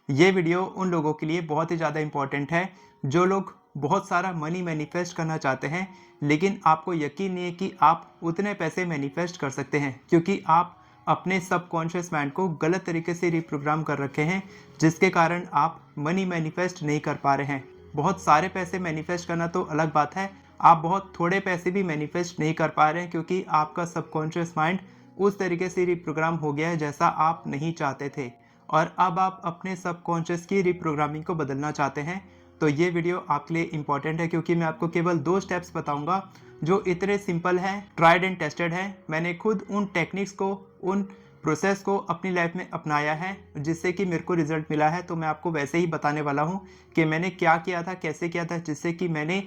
ये वीडियो उन लोगों के लिए बहुत ही ज़्यादा इम्पोर्टेंट है जो लोग बहुत सारा मनी मैनिफेस्ट करना चाहते हैं, लेकिन आपको यकीन नहीं है कि आप उतने पैसे मैनिफेस्ट कर सकते हैं क्योंकि आप अपने सबकॉन्शियस माइंड को गलत तरीके से रिप्रोग्राम कर रखे हैं, जिसके कारण आप मनी मैनिफेस्ट नहीं कर पा रहे हैं। बहुत सारे पैसे मैनिफेस्ट करना तो अलग बात है, आप बहुत थोड़े पैसे भी मैनिफेस्ट नहीं कर पा रहे हैं क्योंकि आपका सबकॉन्शियस माइंड उस तरीके से रिप्रोग्राम हो गया है जैसा आप नहीं चाहते थे, और अब आप अपने सबकॉन्शियस की रिप्रोग्रामिंग को बदलना चाहते हैं। तो ये वीडियो आपके लिए इंपॉर्टेंट है क्योंकि मैं आपको केवल 2 स्टेप्स बताऊंगा जो इतने सिंपल हैं, ट्राइड एंड टेस्टेड हैं। मैंने खुद उन टेक्निक्स को, उन प्रोसेस को अपनी लाइफ में अपनाया है जिससे कि मेरे को रिजल्ट मिला है। तो मैं आपको वैसे ही बताने वाला हूँ कि मैंने क्या किया था, कैसे किया था, जिससे कि मैंने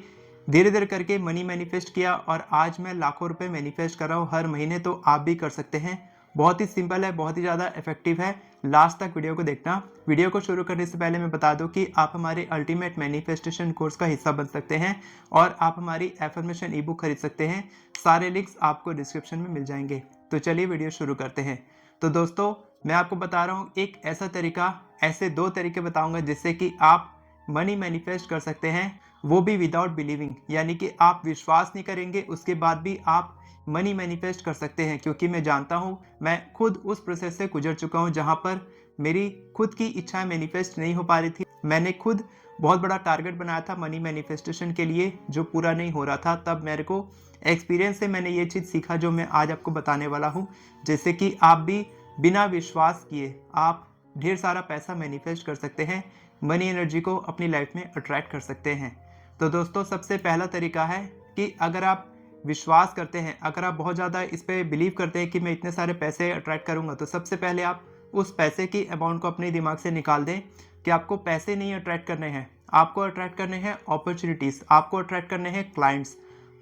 धीरे धीरे करके मनी मैनिफेस्ट किया और आज मैं लाखों रुपए मैनिफेस्ट कर रहा हूँ हर महीने। तो आप भी कर सकते हैं। बहुत ही सिंपल है, बहुत ही ज़्यादा इफेक्टिव है। लास्ट तक वीडियो को देखना। वीडियो को शुरू करने से पहले मैं बता दूं कि आप हमारे अल्टीमेट मैनिफेस्टेशन कोर्स का हिस्सा बन सकते हैं और आप हमारी एफर्मेशन ई बुक खरीद सकते हैं। सारे लिंक्स आपको डिस्क्रिप्शन में मिल जाएंगे। तो चलिए वीडियो शुरू करते हैं। तो दोस्तों, मैं आपको बता रहा हूँ एक ऐसा तरीका, ऐसे 2 तरीके बताऊंगा जिससे कि आप मनी मैनिफेस्ट कर सकते हैं, वो भी विदाउट बिलीविंग, यानी कि आप विश्वास नहीं करेंगे उसके बाद भी आप मनी मैनिफेस्ट कर सकते हैं। क्योंकि मैं जानता हूँ, मैं खुद उस प्रोसेस से गुजर चुका हूँ जहाँ पर मेरी खुद की इच्छाएं मैनिफेस्ट नहीं हो पा रही थी। मैंने खुद बहुत बड़ा टारगेट बनाया था मनी मैनिफेस्टेशन के लिए जो पूरा नहीं हो रहा था। तब मेरे को एक्सपीरियंस से मैंने ये चीज़ सीखा जो मैं आज आपको बताने वाला हूँ, जैसे कि आप भी बिना विश्वास किए आप ढेर सारा पैसा मैनिफेस्ट कर सकते हैं, मनी एनर्जी को अपनी लाइफ में अट्रैक्ट कर सकते हैं। तो दोस्तों, सबसे पहला तरीका है कि अगर आप विश्वास करते हैं, अगर आप बहुत ज़्यादा इस पे बिलीव करते हैं कि मैं इतने सारे पैसे अट्रैक्ट करूंगा, तो सबसे पहले आप उस पैसे की अमाउंट को अपने दिमाग से निकाल दें कि आपको पैसे नहीं अट्रैक्ट करने हैं, आपको अट्रैक्ट करने हैं अपॉर्चुनिटीज़, आपको अट्रैक्ट करने हैं क्लाइंट्स।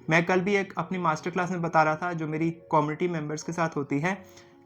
मैं कल भी एक अपनी मास्टर क्लास में बता रहा था जो मेरी कम्युनिटी मेंबर्स के साथ होती है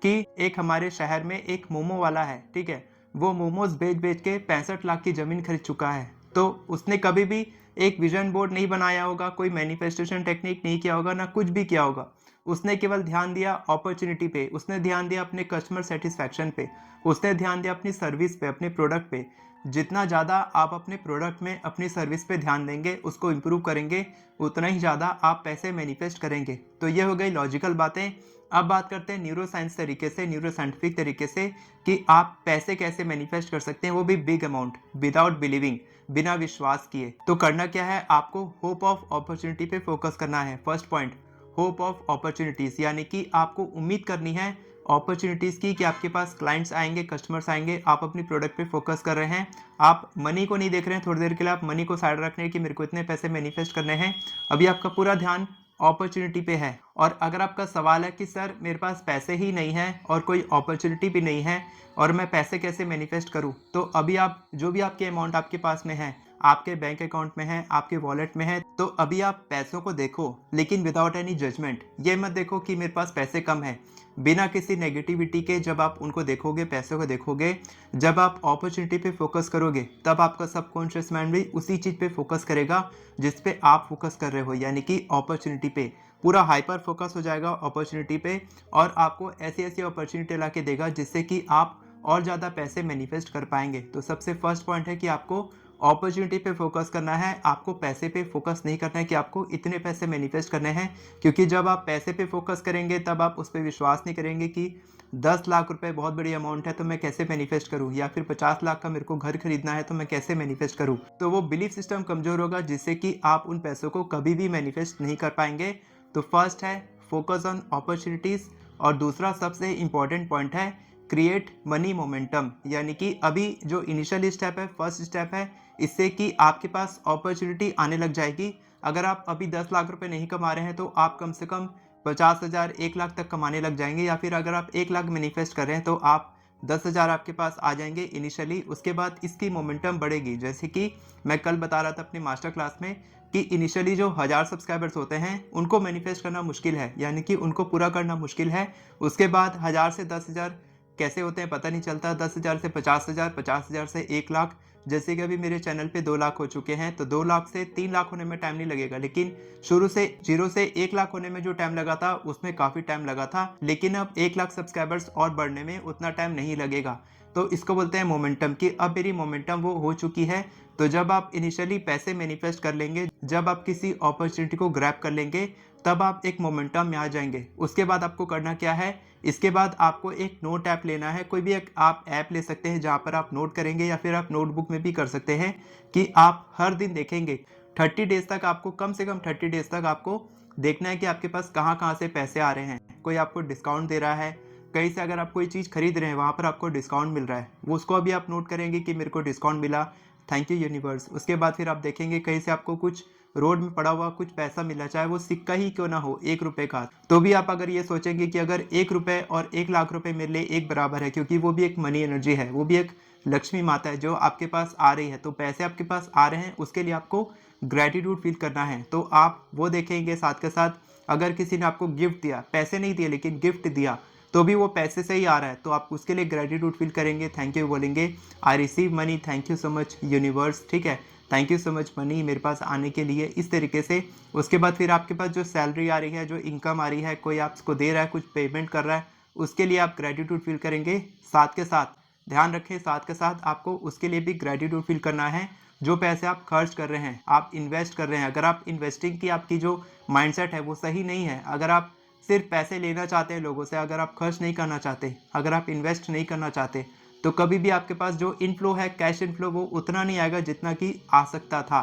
कि एक हमारे शहर में एक मोमो वाला है, ठीक है। वो मोमोज बेच बेच के 65 लाख की ज़मीन खरीद चुका है। तो उसने कभी भी एक विजन बोर्ड नहीं बनाया होगा, कोई मैनिफेस्टेशन टेक्निक नहीं किया होगा, ना कुछ भी किया होगा। उसने केवल ध्यान दिया अपॉर्चुनिटी पे, उसने ध्यान दिया अपने कस्टमर सेटिस्फैक्शन पे, उसने ध्यान दिया अपनी सर्विस पे, अपने प्रोडक्ट पे। जितना ज़्यादा आप अपने प्रोडक्ट में, अपनी सर्विस पे ध्यान देंगे, उसको इम्प्रूव करेंगे, उतना ही ज़्यादा आप पैसे मैनिफेस्ट करेंगे। तो ये हो गई लॉजिकल बातें। अब बात करते हैं न्यूरो साइंस तरीके से, न्यूरो साइंटिफिक तरीके से, कि आप पैसे कैसे मैनिफेस्ट कर सकते हैं, वो भी बिग अमाउंट, विदाउट बिलीविंग, बिना विश्वास किए। तो करना क्या है, आपको होप ऑफ अपॉर्चुनिटी पे फोकस करना है। First point, hope of opportunities, यानी कि आपको उम्मीद करनी है अपॉर्चुनिटीज की कि आपके पास क्लाइंट्स आएंगे, कस्टमर्स आएंगे। आप अपनी प्रोडक्ट पे फोकस कर रहे हैं, आप मनी को नहीं देख रहे हैं। थोड़ी देर के लिए आप मनी को साइड रख रहे हैं कि मेरे को इतने पैसे मैनिफेस्ट करने हैं। अभी आपका पूरा ध्यान अपॉर्चुनिटी पे है। और अगर आपका सवाल है कि सर मेरे पास पैसे ही नहीं है और कोई अपॉर्चुनिटी भी नहीं है और मैं पैसे कैसे मैनिफेस्ट करूं, तो अभी आप जो भी आपके अमाउंट आपके पास में है, आपके बैंक अकाउंट में है, आपके वॉलेट में है, तो अभी आप पैसों को देखो, लेकिन विदाउट एनी जजमेंट। ये मत देखो कि मेरे पास पैसे कम है, बिना किसी नेगेटिविटी के जब आप उनको देखोगे, पैसों को देखोगे, जब आप अपॉर्चुनिटी पे फोकस करोगे, तब आपका सबकॉन्शियस माइंड भी उसी चीज़ पे फोकस करेगा जिस पे आप फोकस कर रहे हो, यानी कि अपॉर्चुनिटी पे। पूरा हाइपर फोकस हो जाएगा अपॉर्चुनिटी पे और आपको ऐसी ऐसी अपॉर्चुनिटी ला के देगा जिससे कि आप और ज़्यादा पैसे मैनिफेस्ट कर पाएंगे। तो सबसे फर्स्ट पॉइंट है कि आपको अपॉर्चुनिटी पे फोकस करना है, आपको पैसे पे फोकस नहीं करना है कि आपको इतने पैसे मैनिफेस्ट करने हैं। क्योंकि जब आप पैसे पे फोकस करेंगे तब आप उस पर विश्वास नहीं करेंगे कि 10 लाख रुपए बहुत बड़ी अमाउंट है तो मैं कैसे मैनिफेस्ट करूं, या फिर 50 लाख का मेरे को घर खरीदना है तो मैं कैसे मैनिफेस्ट करूं। तो वो बिलीफ सिस्टम कमजोर होगा जिससे कि आप उन पैसों को कभी भी मैनिफेस्ट नहीं कर पाएंगे। तो फर्स्ट है फोकस ऑन अपॉर्चुनिटीज, और दूसरा सबसे इंपॉर्टेंट पॉइंट है क्रिएट मनी मोमेंटम, यानी कि अभी जो इनिशियल स्टेप है, फर्स्ट स्टेप है, इससे कि आपके पास अपॉर्चुनिटी आने लग जाएगी। अगर आप अभी 10 लाख रुपए नहीं कमा रहे हैं तो आप कम से कम 50,000, 1 लाख तक कमाने लग जाएंगे। या फिर अगर आप 1 लाख मैनिफेस्ट कर रहे हैं तो आप 10,000 आपके पास आ जाएंगे इनिशियली। उसके बाद इसकी मोमेंटम बढ़ेगी। जैसे कि मैं कल बता रहा था अपनी मास्टर क्लास में कि इनिशियली जो 1000 सब्सक्राइबर्स होते हैं उनको मैनिफेस्ट करना मुश्किल है, यानी कि उनको पूरा करना मुश्किल है। उसके बाद 1000 से 10,000 कैसे होते हैं पता नहीं चलता, 10,000 से 50,000, 50,000 से 1 लाख। जैसे कि अभी मेरे चैनल पे 2 लाख हो चुके हैं, तो 2 लाख से 3 लाख होने में टाइम नहीं लगेगा, लेकिन शुरू से 0 से 1 लाख होने में जो टाइम लगा था उसमें काफ़ी टाइम लगा था। लेकिन अब 1 लाख सब्सक्राइबर्स और बढ़ने में उतना टाइम नहीं लगेगा। तो इसको बोलते हैं मोमेंटम कि अब मेरी मोमेंटम वो हो चुकी है। तो जब आप इनिशियली पैसे मैनिफेस्ट कर लेंगे, जब आप किसी अपॉर्चुनिटी को ग्रैब कर लेंगे, तब आप एक मोमेंटम में आ जाएंगे। उसके बाद आपको करना क्या है, इसके बाद आपको एक नोट ऐप लेना है। कोई भी एक आप ऐप ले सकते हैं जहाँ पर आप नोट करेंगे, या फिर आप नोटबुक में भी कर सकते हैं कि आप हर दिन देखेंगे 30 डेज तक। आपको कम से कम 30 डेज तक आपको देखना है कि आपके पास कहाँ कहाँ से पैसे आ रहे हैं। कोई आपको डिस्काउंट दे रहा है, कहीं से अगर आप कोई चीज़ खरीद रहे हैं वहाँ पर आपको डिस्काउंट मिल रहा है, वो उसको अभी आप नोट करेंगे कि मेरे को डिस्काउंट मिला, थैंक यू यूनिवर्स। उसके बाद फिर आप देखेंगे कहीं से आपको कुछ रोड में पड़ा हुआ कुछ पैसा मिला, चाहे वो सिक्का ही क्यों ना हो, 1 रुपए का, तो भी आप अगर ये सोचेंगे कि अगर 1 रुपए और 1 लाख रुपए मेरे लिए एक बराबर है, क्योंकि वो भी एक मनी एनर्जी है, वो भी एक लक्ष्मी माता है जो आपके पास आ रही है। तो पैसे आपके पास आ रहे हैं, उसके लिए आपको ग्रेटिट्यूड फील करना है। तो आप वो देखेंगे। साथ के साथ अगर किसी ने आपको गिफ्ट दिया, पैसे नहीं दिए लेकिन गिफ्ट दिया, तो भी वो पैसे से ही आ रहा है, तो आप उसके लिए ग्रेटिट्यूड फील करेंगे, थैंक यू बोलेंगे, I receive money, thank you so much universe, ठीक है, thank you so much money मेरे पास आने के लिए, इस तरीके से। उसके बाद फिर आपके पास जो सैलरी आ रही है, जो इनकम आ रही है, कोई आपको दे रहा है, कुछ पेमेंट कर रहा है, उसके लिए आप ग्रेटिट्यूड फील करेंगे। साथ के साथ ध्यान रखें, साथ के साथ आपको उसके लिए भी ग्रेटिट्यूड फील करना है जो पैसे आप खर्च कर रहे हैं, आप इन्वेस्ट कर रहे हैं। अगर आप इन्वेस्टिंग की आपकी जो माइंडसेट है वो सही नहीं है, अगर आप सिर्फ पैसे लेना चाहते हैं लोगों से, अगर आप खर्च नहीं करना चाहते, अगर आप इन्वेस्ट नहीं करना चाहते, तो कभी भी आपके पास जो इनफ्लो है, कैश इनफ्लो, वो उतना नहीं आएगा जितना कि आ सकता था।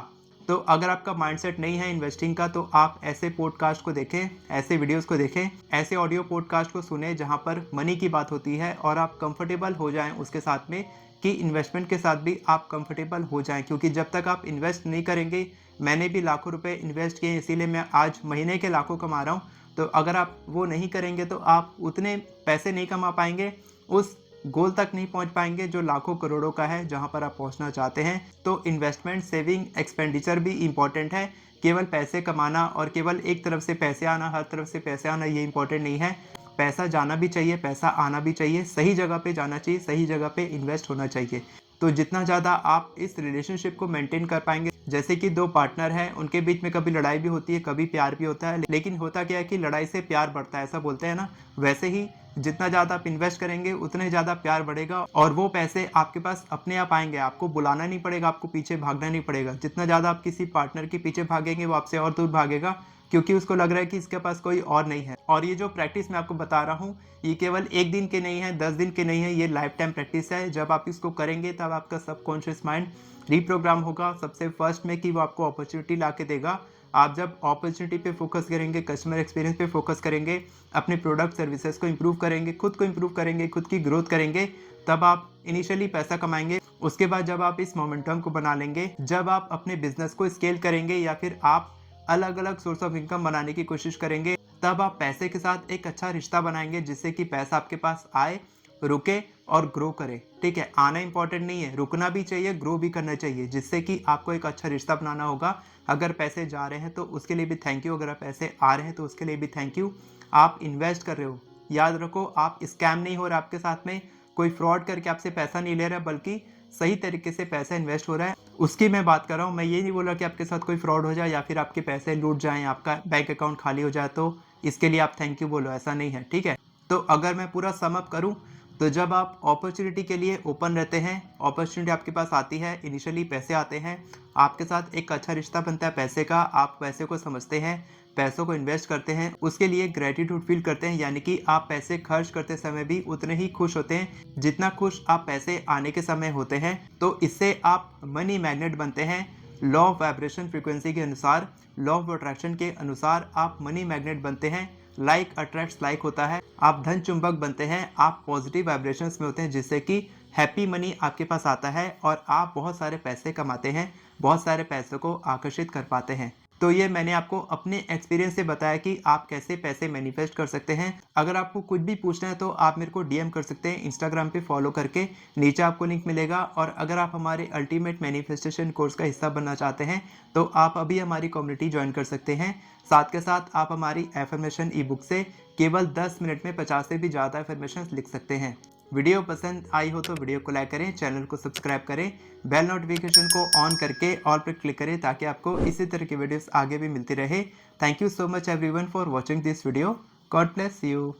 तो अगर आपका माइंडसेट नहीं है इन्वेस्टिंग का, तो आप ऐसे पॉडकास्ट को देखें, ऐसे वीडियोस को देखें, ऐसे ऑडियो पॉडकास्ट को सुने जहां पर मनी की बात होती है, और आप कंफर्टेबल हो जाएं उसके साथ में, कि इन्वेस्टमेंट के साथ भी आप कंफर्टेबल हो जाएं। क्योंकि जब तक आप इन्वेस्ट नहीं करेंगे, मैंने भी लाखों रुपए इन्वेस्ट किए, इसीलिए मैं आज महीने के लाखों कमा रहा हूँ। तो अगर आप वो नहीं करेंगे तो आप उतने पैसे नहीं कमा पाएंगे, उस गोल तक नहीं पहुंच पाएंगे जो लाखों करोड़ों का है, जहां पर आप पहुंचना चाहते हैं। तो इन्वेस्टमेंट, सेविंग, एक्सपेंडिचर भी इंपॉर्टेंट है। केवल पैसे कमाना और केवल एक तरफ से पैसे आना, हर तरफ से पैसे आना, ये इंपॉर्टेंट नहीं है। पैसा जाना भी चाहिए, पैसा आना भी चाहिए, सही जगह पे जाना चाहिए, सही जगह पे इन्वेस्ट होना चाहिए। तो जितना ज़्यादा आप इस रिलेशनशिप को मेंटेन कर पाएंगे, जैसे कि दो पार्टनर हैं, उनके बीच में कभी लड़ाई भी होती है, कभी प्यार भी होता है, लेकिन होता क्या है कि लड़ाई से प्यार बढ़ता है, ऐसा बोलते हैं ना। वैसे ही जितना ज़्यादा आप इन्वेस्ट करेंगे उतने ज़्यादा प्यार बढ़ेगा, और वो पैसे आपके पास अपने आप आएंगे, आपको बुलाना नहीं पड़ेगा, आपको पीछे भागना नहीं पड़ेगा। जितना ज़्यादा आप किसी पार्टनर के पीछे भागेंगे, वो आपसे और दूर भागेगा, क्योंकि उसको लग रहा है कि इसके पास कोई और नहीं है। और ये जो प्रैक्टिस मैं आपको बता रहा हूँ, ये केवल एक दिन के नहीं है, 10 दिन के नहीं है, ये लाइफ टाइम प्रैक्टिस है। जब आप इसको करेंगे तब आपका सबकॉन्शियस माइंड रीप्रोग्राम होगा सबसे फर्स्ट में, कि वो आपको अपॉर्चुनिटी ला के देगा। आप जब अपॉर्चुनिटी पे फोकस करेंगे, कस्टमर एक्सपीरियंस पे फोकस करेंगे, अपने प्रोडक्ट सर्विसेज को इम्प्रूव करेंगे, खुद को इम्प्रूव करेंगे, खुद की ग्रोथ करेंगे, तब आप इनिशियली पैसा कमाएंगे। उसके बाद जब आप इस मोमेंटम को बना लेंगे, जब आप अपने बिजनेस को स्केल करेंगे, या फिर आप अलग अलग सोर्स ऑफ इनकम बनाने की कोशिश करेंगे, तब आप पैसे के साथ एक अच्छा रिश्ता बनाएंगे, जिससे कि पैसा आपके पास आए, रुके और ग्रो करे। ठीक है, आना इंपॉर्टेंट नहीं है, रुकना भी चाहिए, ग्रो भी करना चाहिए, जिससे कि आपको एक अच्छा रिश्ता बनाना होगा। अगर पैसे जा रहे हैं तो उसके लिए भी थैंक यू, अगर पैसे आ रहे हैं तो उसके लिए भी थैंक यू। आप इन्वेस्ट कर रहे हो, याद रखो, आप स्कैम नहीं हो रहा आपके साथ में, कोई फ्रॉड करके आपसे पैसा नहीं ले रहा, बल्कि सही तरीके से पैसा इन्वेस्ट हो रहा है, उसकी मैं बात कर रहा हूँ। मैं ये नहीं बोल रहा कि आपके साथ कोई फ्रॉड हो जाए, या फिर आपके पैसे लूट जाएं, आपका बैंक अकाउंट खाली हो जाए तो इसके लिए आप थैंक यू बोलो, ऐसा नहीं है। ठीक है, तो अगर मैं पूरा सम अप करूँ, तो जब आप अपॉर्चुनिटी के लिए ओपन रहते हैं, अपॉर्चुनिटी आपके पास आती है, इनिशियली पैसे आते हैं, आपके साथ एक अच्छा रिश्ता बनता है पैसे का, आप पैसे को समझते हैं, पैसों को इन्वेस्ट करते हैं, उसके लिए ग्रेटिट्यूड फील करते हैं, यानी कि आप पैसे खर्च करते समय भी उतने ही खुश होते हैं जितना खुश आप पैसे आने के समय होते हैं। तो इससे आप मनी मैग्नेट बनते हैं। लॉ ऑफ वाइब्रेशन फ्रीक्वेंसी के अनुसार, लॉ ऑफ अट्रैक्शन के अनुसार आप मनी मैग्नेट बनते हैं। लाइक अट्रैक्ट्स लाइक होता है, आप धन चुंबक बनते हैं, आप पॉजिटिव वाइब्रेशंस में होते हैं, जिससे कि हैप्पी मनी आपके पास आता है और आप बहुत सारे पैसे कमाते हैं, बहुत सारे पैसों को आकर्षित कर पाते हैं। तो ये मैंने आपको अपने एक्सपीरियंस से बताया कि आप कैसे पैसे मैनिफेस्ट कर सकते हैं। अगर आपको कुछ भी पूछना है तो आप मेरे को डीएम कर सकते हैं इंस्टाग्राम पे फॉलो करके, नीचे आपको लिंक मिलेगा। और अगर आप हमारे अल्टीमेट मैनिफेस्टेशन कोर्स का हिस्सा बनना चाहते हैं तो आप अभी हमारी कम्युनिटी ज्वाइन कर सकते हैं। साथ के साथ आप हमारी एफर्मेशन ई बुक से केवल 10 मिनट में 50 से भी ज़्यादा एफर्मेशन लिख सकते हैं। वीडियो पसंद आई हो तो वीडियो को लाइक करें, चैनल को सब्सक्राइब करें, बेल नोटिफिकेशन को ऑन करके ऑल पर क्लिक करें, ताकि आपको इसी तरह की वीडियोस आगे भी मिलती रहे। Thank you so much everyone for watching this video. God bless you.